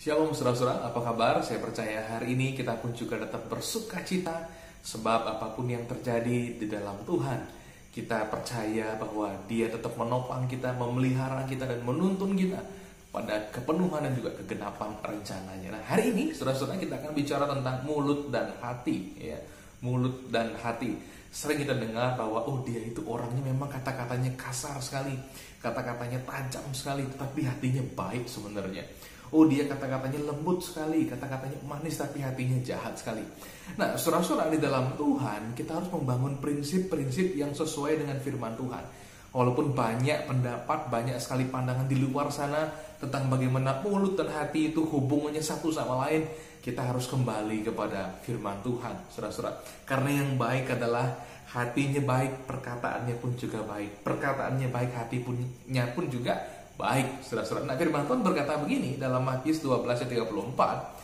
Shalom saudara-saudara, apa kabar? Saya percaya hari ini kita pun juga tetap bersuka cita. Sebab apapun yang terjadi di dalam Tuhan, kita percaya bahwa Dia tetap menopang kita, memelihara kita, dan menuntun kita pada kepenuhan dan juga kegenapan rencananya. Nah, hari ini saudara-saudara kita akan bicara tentang mulut dan hati, ya. Mulut dan hati. Sering kita dengar bahwa dia itu orangnya memang kata-katanya kasar sekali, kata-katanya tajam sekali, tetapi hatinya baik sebenarnya. Dia kata-katanya lembut sekali, kata-katanya manis, tapi hatinya jahat sekali. Nah, saudara-saudara, di dalam Tuhan kita harus membangun prinsip-prinsip yang sesuai dengan firman Tuhan. Walaupun banyak pendapat, banyak sekali pandangan di luar sana tentang bagaimana mulut dan hati itu hubungannya satu sama lain, kita harus kembali kepada firman Tuhan, saudara-saudara. Karena yang baik adalah hatinya baik, perkataannya pun juga baik. Perkataannya baik, hatinya pun juga baik, saudara-saudara. Nah, firman Tuhan berkata begini dalam Matius 12:34,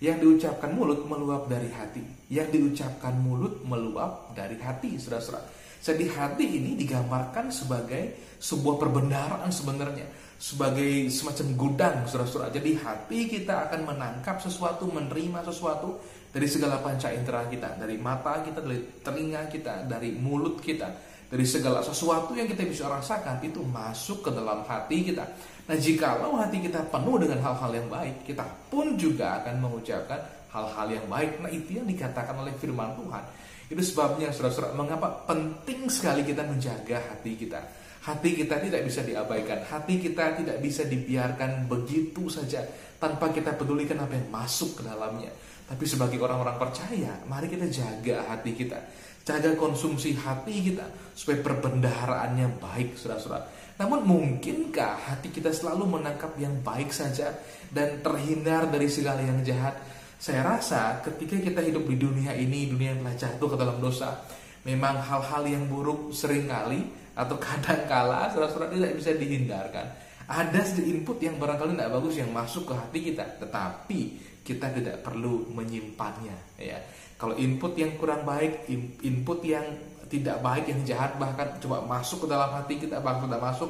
yang diucapkan mulut meluap dari hati. Yang diucapkan mulut meluap dari hati, saudara-saudara. Jadi hati ini digambarkan sebagai sebuah perbendaharaan sebenarnya, sebagai semacam gudang, saudara-saudara. Jadi hati kita akan menangkap sesuatu, menerima sesuatu dari segala panca indera kita, dari mata kita, dari telinga kita, dari mulut kita, dari segala sesuatu yang kita bisa rasakan itu masuk ke dalam hati kita. Nah, jikalau hati kita penuh dengan hal-hal yang baik, kita pun juga akan mengucapkan hal-hal yang baik. Nah, itu yang dikatakan oleh firman Tuhan. Itu sebabnya, saudara-saudara, mengapa penting sekali kita menjaga hati kita. Hati kita tidak bisa diabaikan. Hati kita tidak bisa dibiarkan begitu saja tanpa kita pedulikan apa yang masuk ke dalamnya. Tapi sebagai orang-orang percaya, mari kita jaga hati kita. Jaga konsumsi hati kita supaya perbendaharaannya baik, saudara-saudara. Namun mungkinkah hati kita selalu menangkap yang baik saja dan terhindar dari segala yang jahat? Saya rasa ketika kita hidup di dunia ini, dunia yang telah jatuh ke dalam dosa, memang hal-hal yang buruk seringkali atau kadangkala, saudara-saudara, tidak bisa dihindarkan. Ada sedikit input yang barangkali tidak bagus yang masuk ke hati kita, tetapi kita tidak perlu menyimpannya, ya. Kalau input yang kurang baik, input yang tidak baik, yang jahat bahkan coba masuk ke dalam hati kita, bahkan sudah masuk,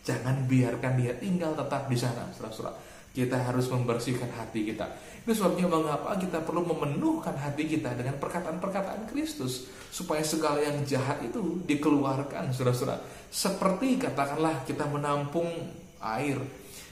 jangan biarkan dia tinggal tetap di sana, saudara-saudara. Kita harus membersihkan hati kita. Itu sebabnya mengapa kita perlu memenuhkan hati kita dengan perkataan-perkataan Kristus, supaya segala yang jahat itu dikeluarkan, saudara-saudara. Seperti katakanlah kita menampung air.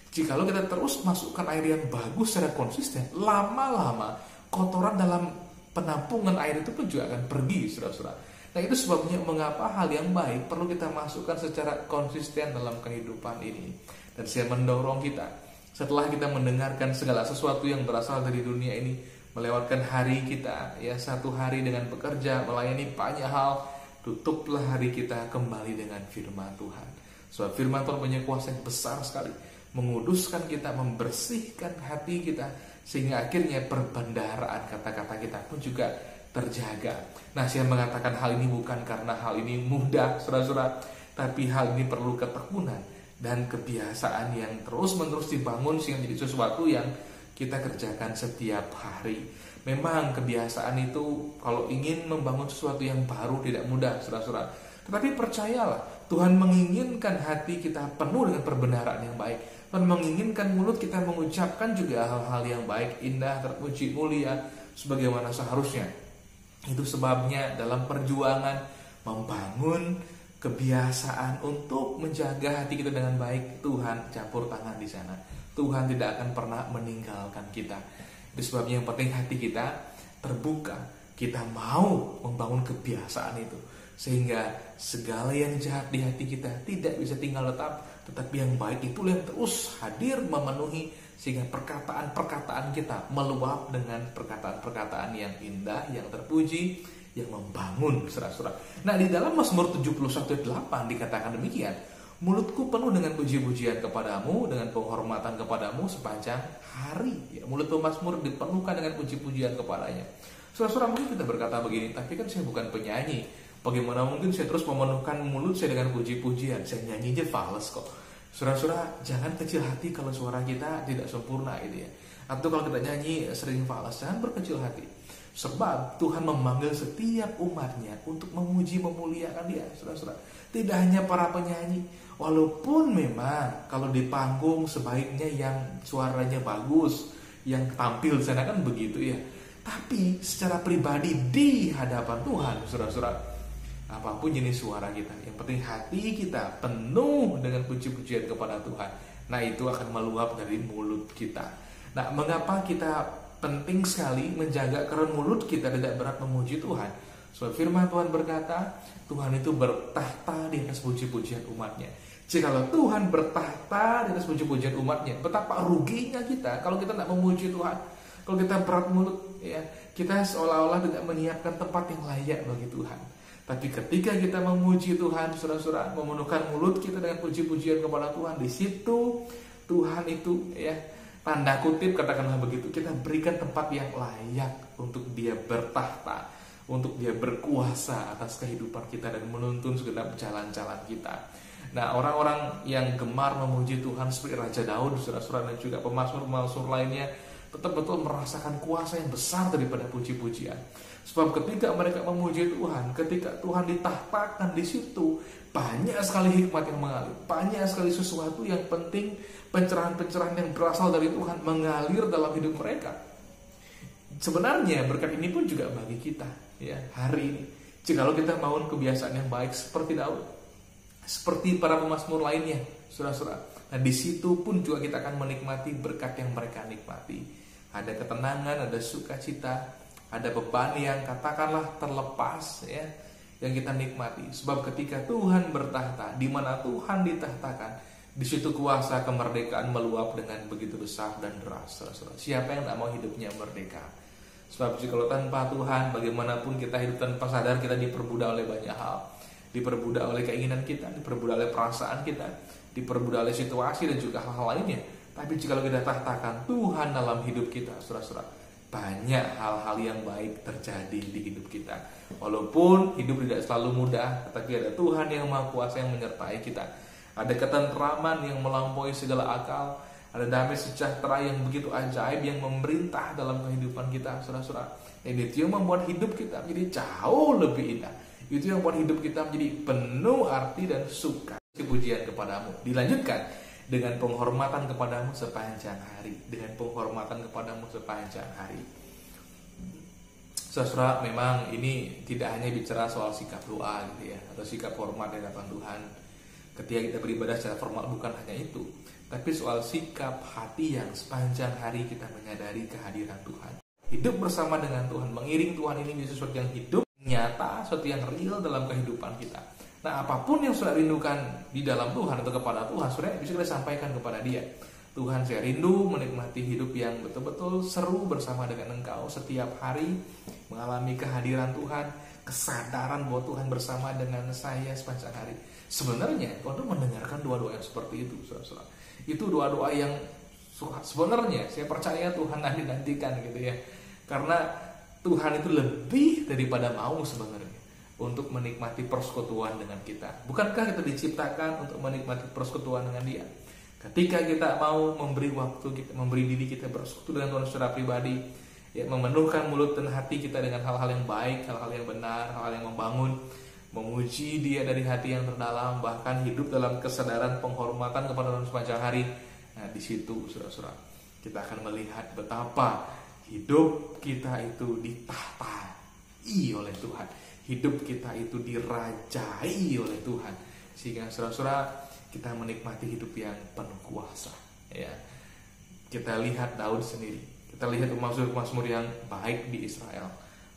Jikalau kita terus masukkan air yang bagus secara konsisten, lama-lama kotoran dalam penampungan air itu pun juga akan pergi, saudara-saudara. Nah, itu sebabnya mengapa hal yang baik perlu kita masukkan secara konsisten dalam kehidupan ini. Dan saya mendorong kita, setelah kita mendengarkan segala sesuatu yang berasal dari dunia ini, melewatkan hari kita, ya, satu hari dengan bekerja, melayani banyak hal, tutuplah hari kita kembali dengan firman Tuhan. Sebab firman Tuhan punya kuasa yang besar sekali, menguduskan kita, membersihkan hati kita, sehingga akhirnya perbendaharaan kata-kata kita pun juga terjaga. Nah, saya mengatakan hal ini bukan karena hal ini mudah, saudara-saudara, tapi hal ini perlu ketekunan dan kebiasaan yang terus-menerus dibangun sehingga menjadi sesuatu yang kita kerjakan setiap hari. Memang kebiasaan itu kalau ingin membangun sesuatu yang baru tidak mudah, saudara-saudara. Tetapi percayalah, Tuhan menginginkan hati kita penuh dengan perbendaharaan yang baik. Tuhan menginginkan mulut kita mengucapkan juga hal-hal yang baik, indah, terpuji, mulia, sebagaimana seharusnya. Itu sebabnya dalam perjuangan membangun kebiasaan untuk menjaga hati kita dengan baik, Tuhan campur tangan di sana. Tuhan tidak akan pernah meninggalkan kita. Itu sebabnya yang penting hati kita terbuka. Kita mau membangun kebiasaan itu, sehingga segala yang jahat di hati kita tidak bisa tinggal tetap, tetapi yang baik itu yang terus hadir memenuhi, sehingga perkataan-perkataan kita meluap dengan perkataan-perkataan yang indah, yang terpuji, yang membangun, saudara-saudara. Nah, di dalam Mazmur 71:8 dikatakan demikian, mulutku penuh dengan puji-pujian kepadamu, dengan penghormatan kepadamu sepanjang hari. Ya, mulut pemazmur dipenuhkan dengan puji-pujian kepadanya. Saudara-saudara, mungkin kita berkata begini, tapi kan saya bukan penyanyi. Bagaimana mungkin saya terus memenuhkan mulut saya dengan puji-pujian? Saya nyanyinya fals kok. Saudara-saudara, jangan kecil hati kalau suara kita tidak sempurna, gitu ya. Atau kalau kita nyanyi sering fals, jangan berkecil hati. Sebab Tuhan memanggil setiap umatnya untuk memuji, memuliakan Dia, saudara-saudara. Tidak hanya para penyanyi, walaupun memang kalau di panggung sebaiknya yang suaranya bagus, yang tampil di sana kan begitu ya. Tapi secara pribadi di hadapan Tuhan, saudara-saudara, apapun jenis suara kita, yang penting hati kita penuh dengan puji-pujian kepada Tuhan. Nah, itu akan meluap dari mulut kita. Nah, mengapa kita penting sekali menjaga karena mulut kita tidak berat memuji Tuhan? Sebab firman Tuhan berkata, Tuhan itu bertahta di atas puji-pujian umatnya. Jikalau Tuhan bertahta di atas puji-pujian umatnya, betapa ruginya kita kalau kita tidak memuji Tuhan. Kalau kita berat mulut, ya, kita seolah-olah tidak menyiapkan tempat yang layak bagi Tuhan. Tapi ketika kita memuji Tuhan, saudara-saudara, memenuhkan mulut kita dengan puji-pujian kepada Tuhan, di situ Tuhan itu, ya, tanda kutip katakanlah begitu, kita berikan tempat yang layak untuk Dia bertahta, untuk Dia berkuasa atas kehidupan kita dan menuntun segenap jalan-jalan kita. Nah, orang-orang yang gemar memuji Tuhan seperti Raja Daud, saudara-saudara, dan juga pemazmur-pemazmur lainnya, betul-betul merasakan kuasa yang besar daripada puji-pujian. Sebab ketika mereka memuji Tuhan, ketika Tuhan ditahtakan di situ, banyak sekali hikmat yang mengalir, banyak sekali sesuatu yang penting, pencerahan-pencerahan yang berasal dari Tuhan mengalir dalam hidup mereka. Sebenarnya berkat ini pun juga bagi kita, ya, hari ini. Jikalau kita mau kebiasaan yang baik seperti Daud, seperti para pemazmur lainnya, saudara-saudara. Nah, di situ pun juga kita akan menikmati berkat yang mereka nikmati. Ada ketenangan, ada sukacita, ada beban yang katakanlah terlepas, ya, yang kita nikmati. Sebab ketika Tuhan bertahta, di mana Tuhan ditahtakan, di situ kuasa kemerdekaan meluap dengan begitu besar dan deras, saudara-saudara. Siapa yang tak mau hidupnya merdeka? Sebab kalau tanpa Tuhan, bagaimanapun kita hidup tanpa sadar, kita diperbudak oleh banyak hal. Diperbudak oleh keinginan kita, diperbudak oleh perasaan kita, diperbudak oleh situasi dan juga hal-hal lainnya. Tapi jika kita tahtakan Tuhan dalam hidup kita, saudara-saudara, banyak hal-hal yang baik terjadi di hidup kita. Walaupun hidup tidak selalu mudah, tetapi ada Tuhan yang Maha Kuasa yang menyertai kita. Ada ketentraman yang melampaui segala akal, ada damai sejahtera yang begitu ajaib yang memerintah dalam kehidupan kita, saudara-saudara. Dan itu yang membuat hidup kita menjadi jauh lebih indah. Itu yang membuat hidup kita menjadi penuh arti dan suka. Pujian kepadamu. Dilanjutkan dengan penghormatan kepadamu sepanjang hari. Dengan penghormatan kepadamu sepanjang hari. Saudara, memang ini tidak hanya bicara soal sikap doa gitu ya, atau sikap hormat di hadapan Tuhan ketika kita beribadah secara formal, bukan hanya itu. Tapi soal sikap hati yang sepanjang hari kita menyadari kehadiran Tuhan. Hidup bersama dengan Tuhan, mengiring Tuhan ini menjadi sesuatu yang hidup, nyata, sesuatu yang real dalam kehidupan kita. Nah, apapun yang sudah rindukan di dalam Tuhan atau kepada Tuhan, sudah bisa kita sampaikan kepada Dia. Tuhan, saya rindu menikmati hidup yang betul-betul seru bersama dengan Engkau setiap hari, mengalami kehadiran Tuhan, kesadaran bahwa Tuhan bersama dengan saya sepanjang hari. Sebenarnya, untuk mendengarkan doa-doa yang seperti itu, saudara-saudara, itu doa-doa yang sebenarnya saya percaya Tuhan nanti-nantikan gitu ya. Karena Tuhan itu lebih daripada mau sebenarnya untuk menikmati persekutuan dengan kita. Bukankah kita diciptakan untuk menikmati persekutuan dengan Dia? Ketika kita mau memberi waktu kita, memberi diri kita bersekutu dengan Tuhan secara pribadi, ya, memenuhkan mulut dan hati kita dengan hal-hal yang baik, hal-hal yang benar, hal-hal yang membangun, memuji Dia dari hati yang terdalam, bahkan hidup dalam kesadaran penghormatan kepada Tuhan sepanjang hari. Nah, di situ, saudara-saudara, kita akan melihat betapa hidup kita itu ditahtai oleh Tuhan. Hidup kita itu dirajai oleh Tuhan. Sehingga saudara-saudara, kita menikmati hidup yang penuh kuasa. Ya. Kita lihat Daud sendiri. Kita lihat pemazmur-pemazmur yang baik di Israel.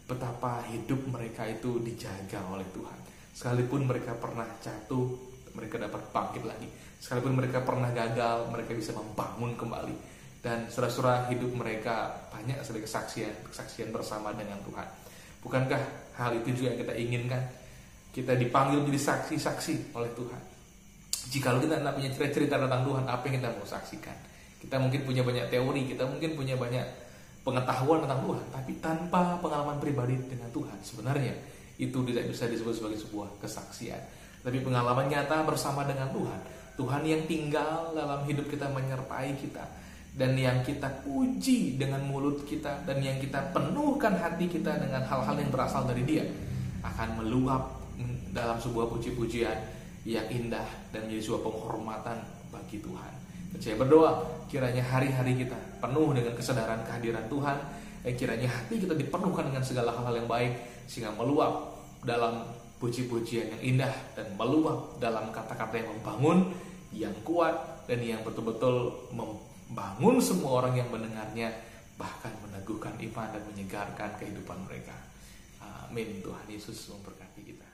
Betapa hidup mereka itu dijaga oleh Tuhan. Sekalipun mereka pernah jatuh, mereka dapat bangkit lagi. Sekalipun mereka pernah gagal, mereka bisa membangun kembali. Dan saudara-saudara, hidup mereka banyak sekali kesaksian bersama dengan Tuhan. Bukankah hal itu juga yang kita inginkan? Kita dipanggil menjadi saksi-saksi oleh Tuhan. Jikalau kita tidak punya cerita tentang Tuhan, apa yang kita mau saksikan? Kita mungkin punya banyak teori, kita mungkin punya banyak pengetahuan tentang Tuhan, tapi tanpa pengalaman pribadi dengan Tuhan, sebenarnya itu tidak bisa disebut sebagai sebuah kesaksian. Tapi pengalaman nyata bersama dengan Tuhan, Tuhan yang tinggal dalam hidup kita, menyertai kita, dan yang kita puji dengan mulut kita, dan yang kita penuhkan hati kita dengan hal-hal yang berasal dari Dia, akan meluap dalam sebuah puji-pujian yang indah dan menjadi sebuah penghormatan bagi Tuhan. Saya berdoa kiranya hari-hari kita penuh dengan kesadaran kehadiran Tuhan, kiranya hati kita dipenuhkan dengan segala hal-hal yang baik, sehingga meluap dalam puji-pujian yang indah dan meluap dalam kata-kata yang membangun, yang kuat, dan yang betul-betul membangun semua orang yang mendengarnya, bahkan meneguhkan iman dan menyegarkan kehidupan mereka. Amin. Tuhan Yesus memberkati kita.